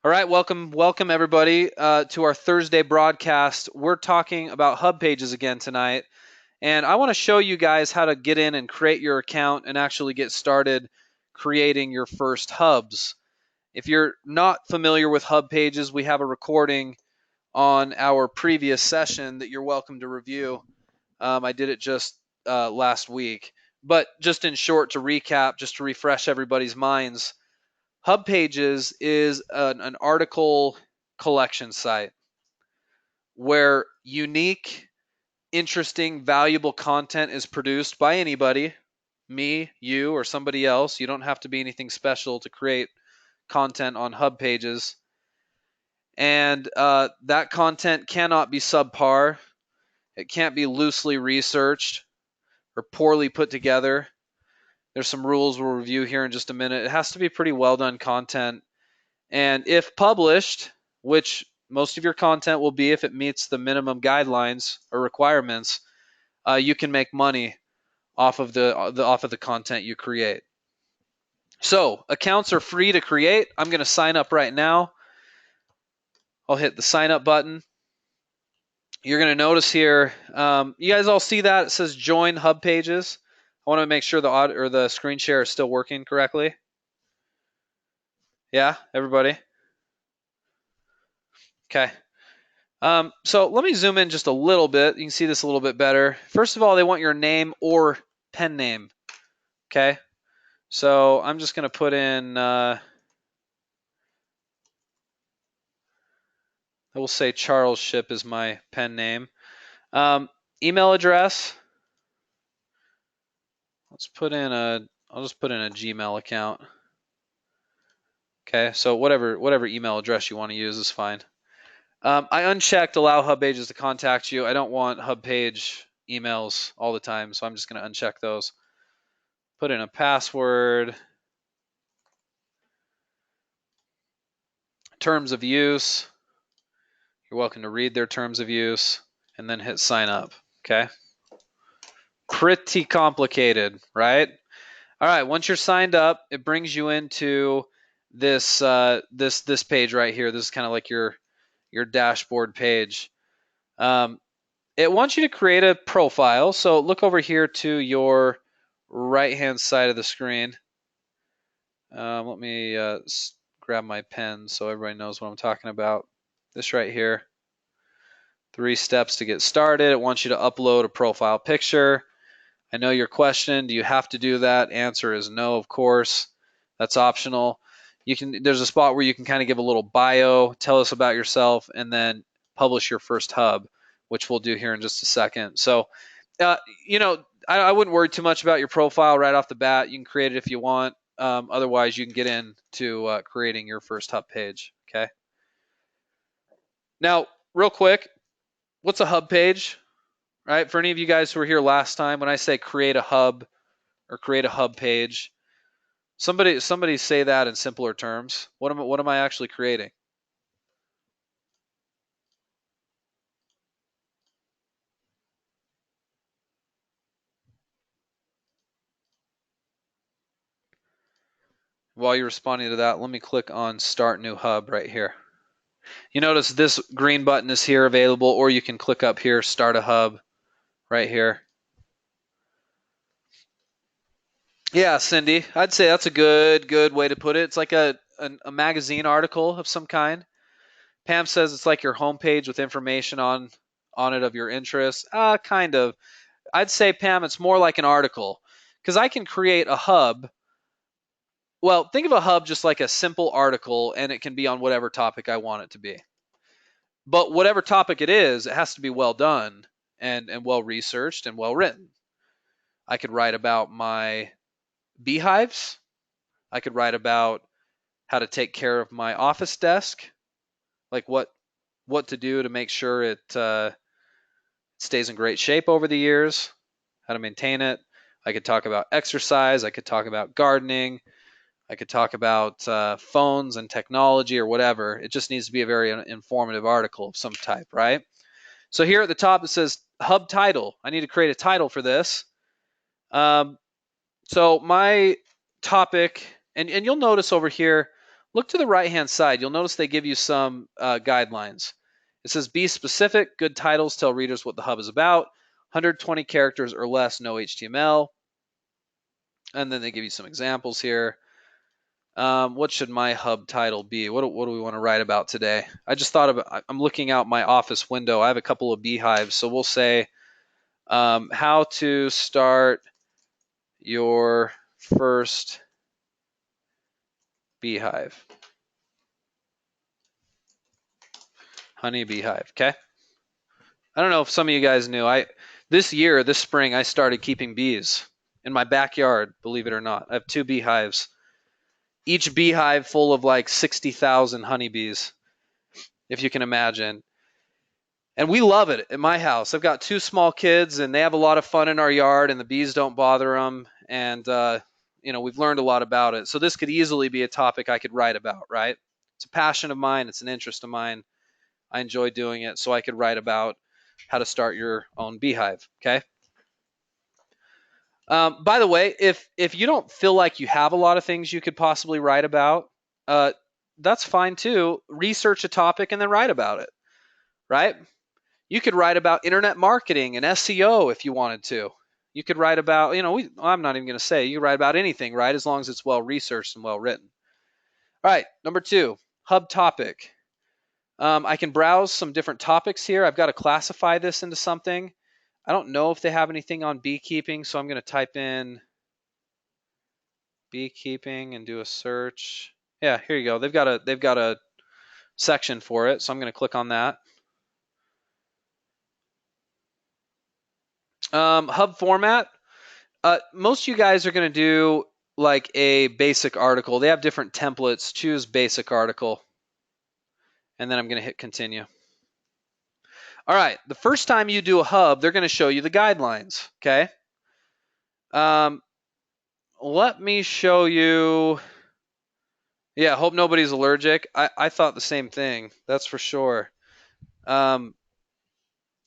All right, welcome everybody to our Thursday broadcast. We're talking about Hubpages again tonight, and I want to show you guys how to get in and create your account and actually get started creating your first hubs. If you're not familiar with Hubpages, we have a recording on our previous session that you're welcome to review. I did it just last week, but just in short, to recap, just to refresh everybody's minds. Hubpages is an article collection site where unique, interesting, valuable content is produced by anybody, me, you, or somebody else. You don't have to be anything special to create content on Hubpages. And that content cannot be subpar. It can't be loosely researched or poorly put together. There's some rules we'll review here in just a minute. It has to be pretty well done content. And if published, which most of your content will be if it meets the minimum guidelines or requirements, you can make money off of the content you create. So accounts are free to create. I'm going to sign up right now. I'll hit the sign up button. You're going to notice here, you guys all see that it says join Hubpages. I want to make sure the screen share is still working correctly. Yeah, everybody. Okay. So let me zoom in just a little bit. You can see this a little bit better. First of all, they want your name or pen name. Okay. So I'm just going to put in, I will say Charles Ship is my pen name. Email address. I'll just put in a Gmail account. Okay. So whatever email address you want to use is fine. I unchecked allow Hubpages to contact you. I don't want Hubpage emails all the time, so I'm just going to uncheck those. Put in a password. Terms of use. You're welcome to read their terms of use and then hit sign up. Okay. Pretty complicated, right? All right. Once you're signed up, it brings you into this this page right here. This is kind of like your dashboard page. It wants you to create a profile. So look over here to your right-hand side of the screen. Let me grab my pen so everybody knows what I'm talking about. This right here. 3 steps to get started. It wants you to upload a profile picture. I know your question, do you have to do that? Answer is no, of course. That's optional. There's a spot where you can kind of give a little bio, tell us about yourself, and then publish your first hub, which we'll do here in just a second. So, I wouldn't worry too much about your profile right off the bat. You can create it if you want. Otherwise, you can get into creating your first hub page. Okay. Now, real quick, what's a hub page? Right? For any of you guys who were here last time, when I say create a hub or create a hub page, somebody say that in simpler terms. What am I actually creating? While you're responding to that, let me click on Start New Hub right here. You notice this green button is here available, or you can click up here, Start a Hub, right here. Yeah, Cindy, I'd say that's a good way to put it. It's like a magazine article of some kind. Pam says it's like your homepage with information on it of your interests. Kind of. I'd say, Pam, it's more like an article because I can create a hub. Well, think of a hub just like a simple article, and it can be on whatever topic I want it to be. But whatever topic it is, it has to be well done and well researched and well written. I could write about my beehives. I could write about how to take care of my office desk, like what to do to make sure it stays in great shape over the years, how to maintain it. I could talk about exercise. I could talk about gardening. I could talk about phones and technology or whatever. It just needs to be a very informative article of some type, right? So here at the top it says hub title. I need to create a title for this. So my topic, and you'll notice over here, look to the right-hand side. You'll notice they give you some guidelines. It says, be specific. Good titles tell readers what the hub is about. 120 characters or less, no HTML. And then they give you some examples here. What should my hub title be? What do we want to write about today? I just thought about, I'm looking out my office window. I have a couple of beehives. So we'll say, how to start your first beehive. Honey beehive. Okay. I don't know if some of you guys knew. This spring, I started keeping bees in my backyard, believe it or not. I have 2 beehives. Each beehive full of like 60,000 honeybees, if you can imagine. And we love it at my house. I've got 2 small kids, and they have a lot of fun in our yard, and the bees don't bother them. And, we've learned a lot about it. So this could easily be a topic I could write about, right? It's a passion of mine. It's an interest of mine. I enjoy doing it, so I could write about how to start your own beehive, okay? By the way, if you don't feel like you have a lot of things you could possibly write about, that's fine too. Research a topic and then write about it, right? You could write about internet marketing and SEO if you wanted to. You could write about, I'm not even going to say, you could write about anything, right? As long as it's well researched and well written. All right, number 2, hub topic. I can browse some different topics here. I've got to classify this into something. I don't know if they have anything on beekeeping, so I'm going to type in beekeeping and do a search. Yeah, here you go. They've got a section for it, so I'm going to click on that. Hub format. Most of you guys are going to do like a basic article. They have different templates. Choose basic article. And then I'm going to hit continue. All right. The first time you do a hub, they're going to show you the guidelines. Okay. Let me show you. Yeah, hope nobody's allergic. I thought the same thing. That's for sure.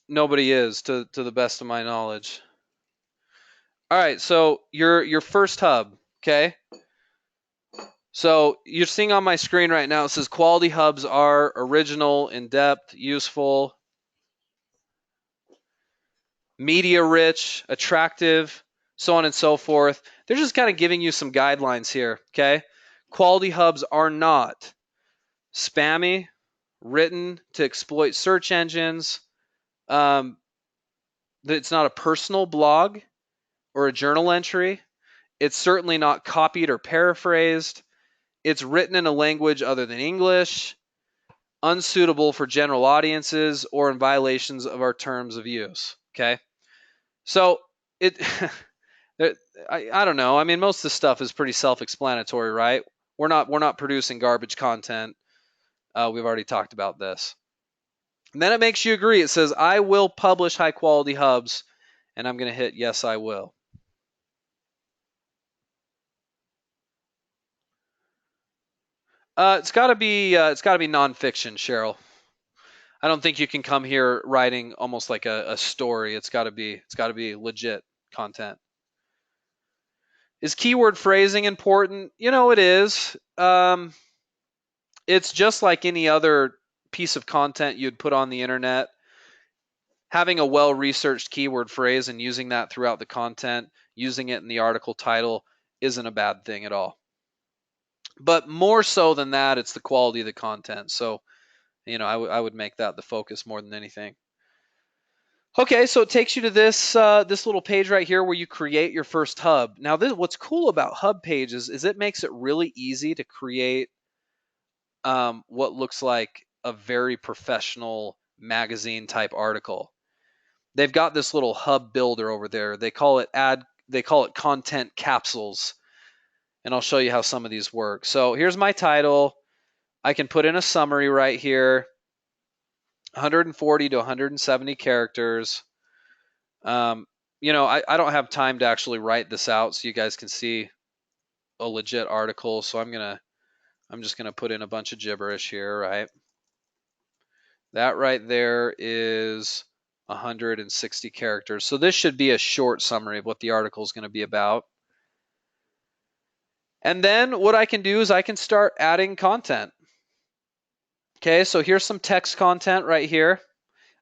Nobody is, to the best of my knowledge. All right, so your first hub, okay? So you're seeing on my screen right now, it says quality hubs are original, in-depth, useful, media-rich, attractive, so on and so forth. They're just kind of giving you some guidelines here, okay? Quality hubs are not spammy, written to exploit search engines. It's not a personal blog or a journal entry. It's certainly not copied or paraphrased. It's written in a language other than English, unsuitable for general audiences, or in violations of our terms of use. Okay, so it, I don't know. I mean, most of the stuff is pretty self-explanatory, right? We're not producing garbage content. We've already talked about this. And then it makes you agree. It says, I will publish high-quality hubs, and I'm going to hit yes, I will. It's got to be nonfiction, Cheryl. I don't think you can come here writing almost like a story. It's got to be legit content. Is keyword phrasing important? It is. It's just like any other piece of content you'd put on the internet. Having a well-researched keyword phrase and using that throughout the content, using it in the article title, isn't a bad thing at all. But more so than that, it's the quality of the content. So, I would make that the focus more than anything. Okay, so it takes you to this little page right here where you create your first hub. Now, what's cool about Hubpages is it makes it really easy to create what looks like a very professional magazine type article. They've got this little hub builder over there. They call it content capsules, and I'll show you how some of these work. So here's my title. I can put in a summary right here. 140 to 170 characters. I don't have time to actually write this out so you guys can see a legit article. So I'm just gonna put in a bunch of gibberish here, right? That right there is 160 characters. So this should be a short summary of what the article is going to be about. And then what I can do is I can start adding content. Okay, so here's some text content right here.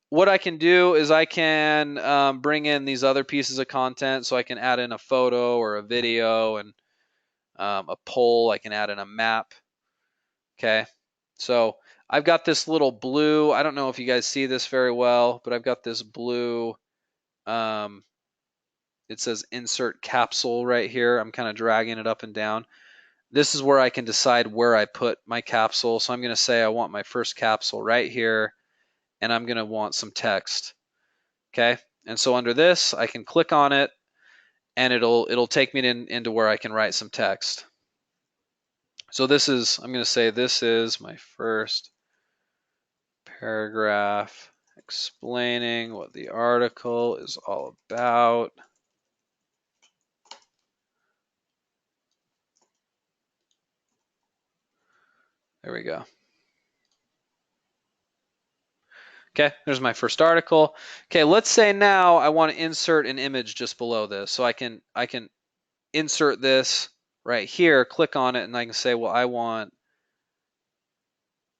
What I can do is I can bring in these other pieces of content, so I can add in a photo or a video and a poll. I can add in a map. Okay, so I've got this little blue, I don't know if you guys see this very well, but I've got this blue, it says insert capsule right here. I'm kind of dragging it up and down. This is where I can decide where I put my capsule. So I'm going to say I want my first capsule right here, and I'm going to want some text. Okay, and so under this, I can click on it, and it'll take me into where I can write some text. So I'm going to say this is my first paragraph explaining what the article is all about. There we go. Okay, there's my first article. Okay, let's say now I want to insert an image just below this. So I can insert this right here, click on it, and I can say, well, I want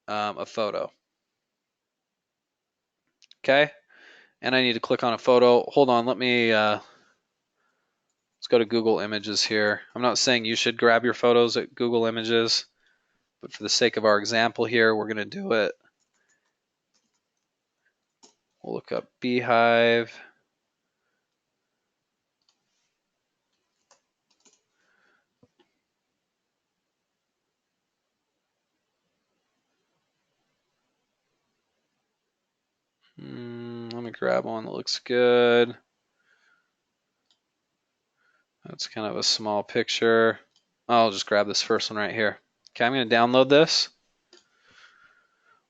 a photo. Okay, and I need to click on a photo. Hold on, let's go to Google Images here. I'm not saying you should grab your photos at Google Images, but for the sake of our example here, we're going to do it. We'll look up Beehive. Let me grab one that looks good. That's kind of a small picture. I'll just grab this first one right here. Okay, I'm going to download this.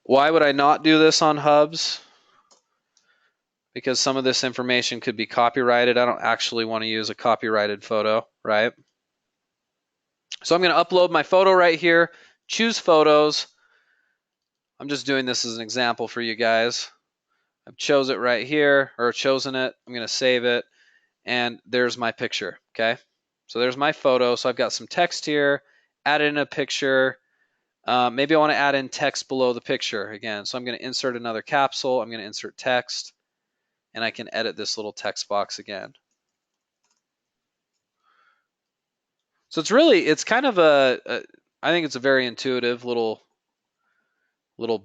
Why would I not do this on Hubs? Because some of this information could be copyrighted. I don't actually want to use a copyrighted photo, right? So I'm going to upload my photo right here, choose photos. I'm just doing this as an example for you guys. I've chosen it right here, or chosen it. I'm going to save it, and there's my picture, okay? So there's my photo. So I've got some text here, added in a picture. Maybe I want to add in text below the picture again. So I'm going to insert another capsule. I'm going to insert text, and I can edit this little text box again. So it's kind of I think it's a very intuitive little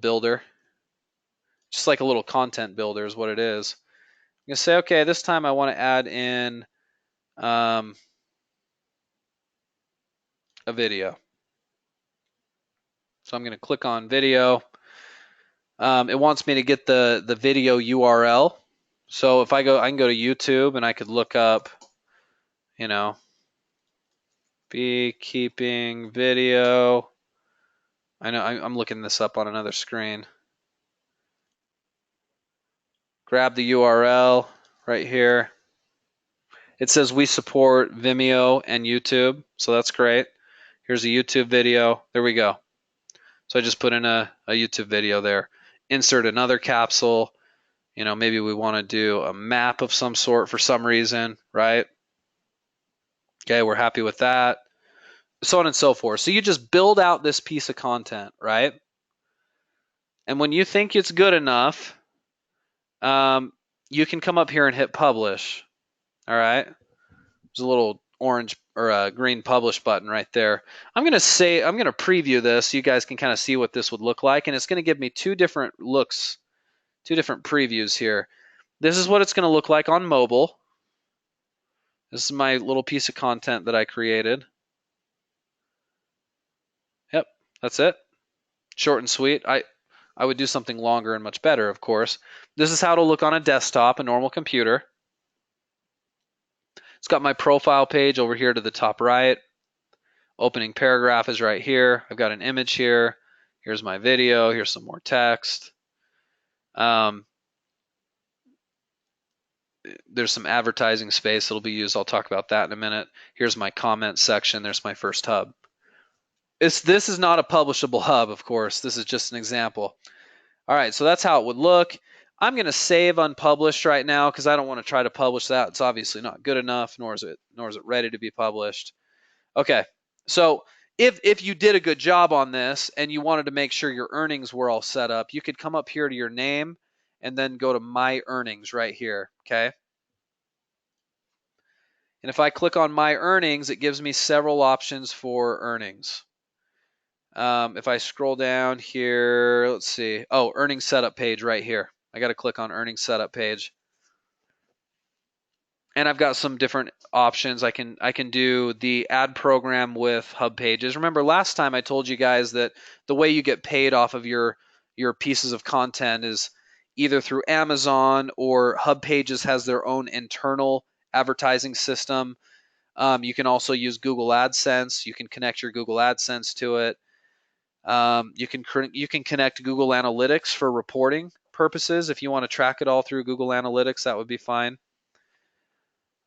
builder. Just like a little content builder is what it is. I'm going to say, okay, this time I want to add in a video. So I'm going to click on video. It wants me to get the video URL. So if I can go to YouTube, and I could look up, beekeeping video. I know I'm looking this up on another screen. Grab the URL right here. It says we support Vimeo and YouTube, so that's great. Here's a YouTube video. There we go. So I just put in a YouTube video there. Insert another capsule. Maybe we want to do a map of some sort for some reason, right? Okay, we're happy with that. So on and so forth. So you just build out this piece of content, right? And when you think it's good enough, you can come up here and hit publish. All right. There's a little orange or a green publish button right there. I'm going to preview this so you guys can kind of see what this would look like. And it's going to give me two different looks, two different previews here. This is what it's going to look like on mobile. This is my little piece of content that I created. Yep, that's it. Short and sweet. I would do something longer and much better, of course. This is how it'll look on a desktop, a normal computer. It's got my profile page over here to the top right. Opening paragraph is right here. I've got an image here. Here's my video. Here's some more text. There's some advertising space that'll be used. I'll talk about that in a minute. Here's my comment section. There's my first hub. This is not a publishable hub, of course. This is just an example. All right, so that's how it would look. I'm going to save unpublished right now because I don't want to try to publish that. It's obviously not good enough, nor is it ready to be published. Okay, So if you did a good job on this and you wanted to make sure your earnings were all set up, you could come up here to your name and then go to My Earnings right here, okay? And if I click on My Earnings, it gives me several options for earnings. If I scroll down here, let's see. Oh, earnings setup page right here. I got to click on earnings setup page. And I've got some different options. I can do the ad program with Hubpages. Remember last time I told you guys that the way you get paid off of your pieces of content is either through Amazon or Hubpages has their own internal advertising system. You can also use Google AdSense. You can connect your Google AdSense to it. You can connect Google Analytics for reporting purposes. If you want to track it all through Google Analytics, that would be fine.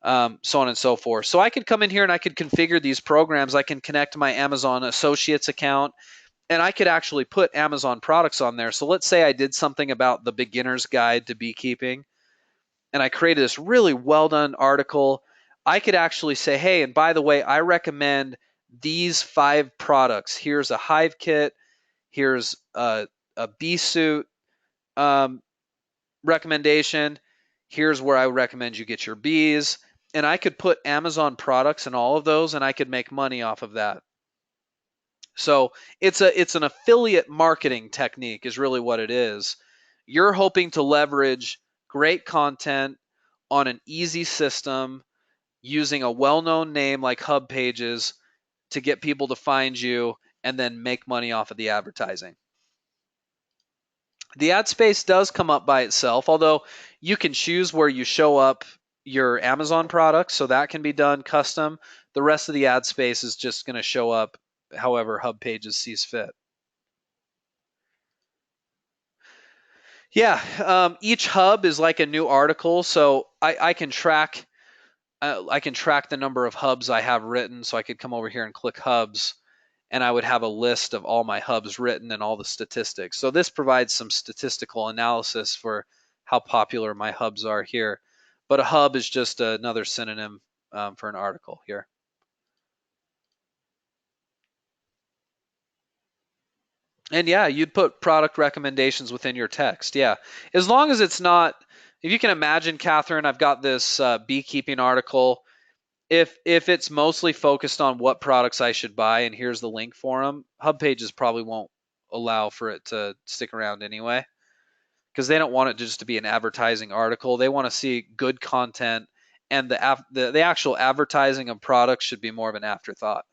So on and so forth. So I could come in here and I could configure these programs. I can connect my Amazon Associates account and I could actually put Amazon products on there. So let's say I did something about the beginner's guide to beekeeping and I created this really well done article. I could actually say, hey, and by the way, I recommend these 5 products. Here's a hive kit. Here's a bee suit um, recommendation. Here's where I recommend you get your bees. And I could put Amazon products in all of those and I could make money off of that. So it's an affiliate marketing technique is really what it is. You're hoping to leverage great content on an easy system using a well-known name like Hubpages to get people to find you and then make money off of the advertising. The ad space does come up by itself, although you can choose where you show up your Amazon products, so that can be done custom. The rest of the ad space is just going to show up however Hubpages sees fit. Yeah, each hub is like a new article, so I can track the number of hubs I have written. So I could come over here and click hubs, and I would have a list of all my hubs written and all the statistics. So this provides some statistical analysis for how popular my hubs are here. But a hub is just another synonym for an article here. And yeah, you'd put product recommendations within your text. Yeah, as long as it's not. If you can imagine, Catherine, I've got this beekeeping article. If it's mostly focused on what products I should buy and here's the link for them, Hubpages probably won't allow for it to stick around anyway because they don't want it just to be an advertising article. They want to see good content, and the actual advertising of products should be more of an afterthought.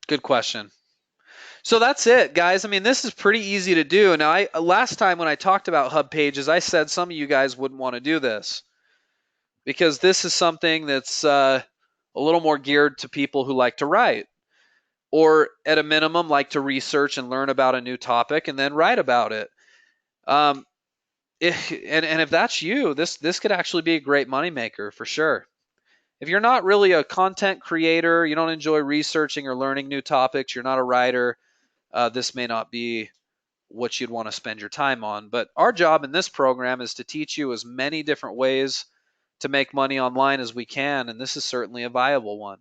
Good question. So that's it, guys. I mean, this is pretty easy to do. Now, I last time when I talked about Hubpages, I said some of you guys wouldn't want to do this because this is something that's a little more geared to people who like to write, or at a minimum like to research and learn about a new topic and then write about it. Um, and if that's you, this could actually be a great moneymaker for sure. If you're not really a content creator, you don't enjoy researching or learning new topics, you're not a writer, this may not be what you'd want to spend your time on. But our job in this program is to teach you as many different ways to make money online as we can, and this is certainly a viable one.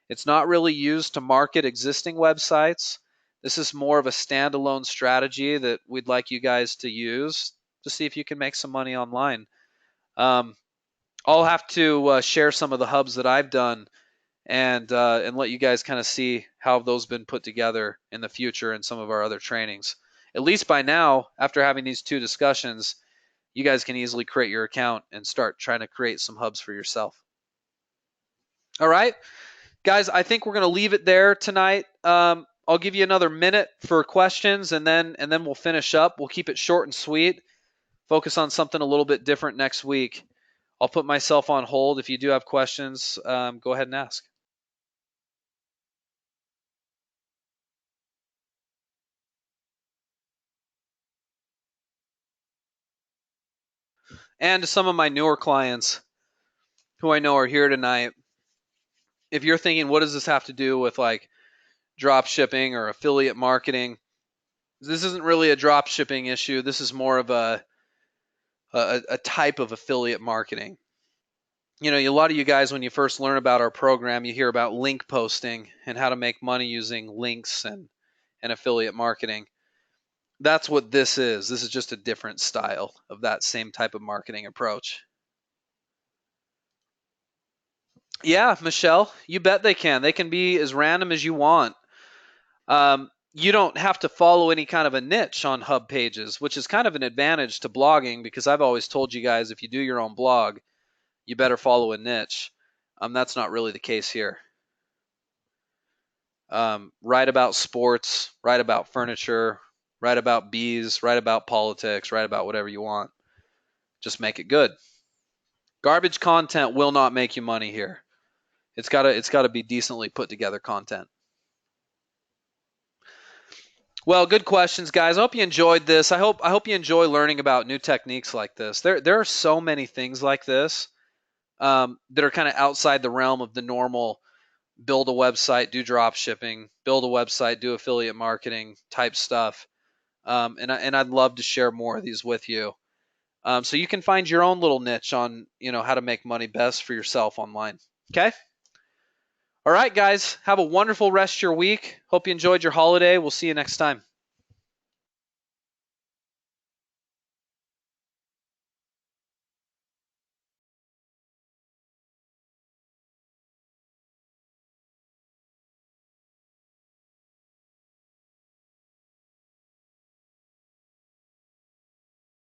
It's not really used to market existing websites. This is more of a standalone strategy that we'd like you guys to use to see if you can make some money online. Um, I'll have to share some of the hubs that I've done and let you guys kind of see how those been put together in the future in some of our other trainings. At least by now, after having these 2 discussions, you guys can easily create your account and start trying to create some hubs for yourself. All right, guys, I think we're going to leave it there tonight. I'll give you another minute for questions, and then we'll finish up. We'll keep it short and sweet. Focus on something a little bit different next week. I'll put myself on hold. If you do have questions, go ahead and ask. And to some of my newer clients who I know are here tonight, if you're thinking, what does this have to do with like drop shipping or affiliate marketing? This isn't really a drop shipping issue. This is more of a type of affiliate marketing. A lot of you guys, when you first learn about our program, you hear about link posting and how to make money using links and affiliate marketing. That's what this is. This is just a different style of that same type of marketing approach. Yeah, Michelle, you bet they can. They can be as random as you want. You don't have to follow any kind of a niche on Hubpages, which is kind of an advantage to blogging because I've always told you guys if you do your own blog, you better follow a niche. That's not really the case here. Write about sports, write about furniture, write about bees, write about politics, write about whatever you want. Just make it good. Garbage content will not make you money here. It's gotta be decently put together content. Well, good questions, guys. I hope you enjoyed this. I hope you enjoy learning about new techniques like this. There are so many things like this that are kind of outside the realm of the normal build a website, do drop shipping, build a website, do affiliate marketing type stuff. And I'd love to share more of these with you. So you can find your own little niche on how to make money best for yourself online. Okay. All right, guys. Have a wonderful rest of your week. Hope you enjoyed your holiday. We'll see you next time.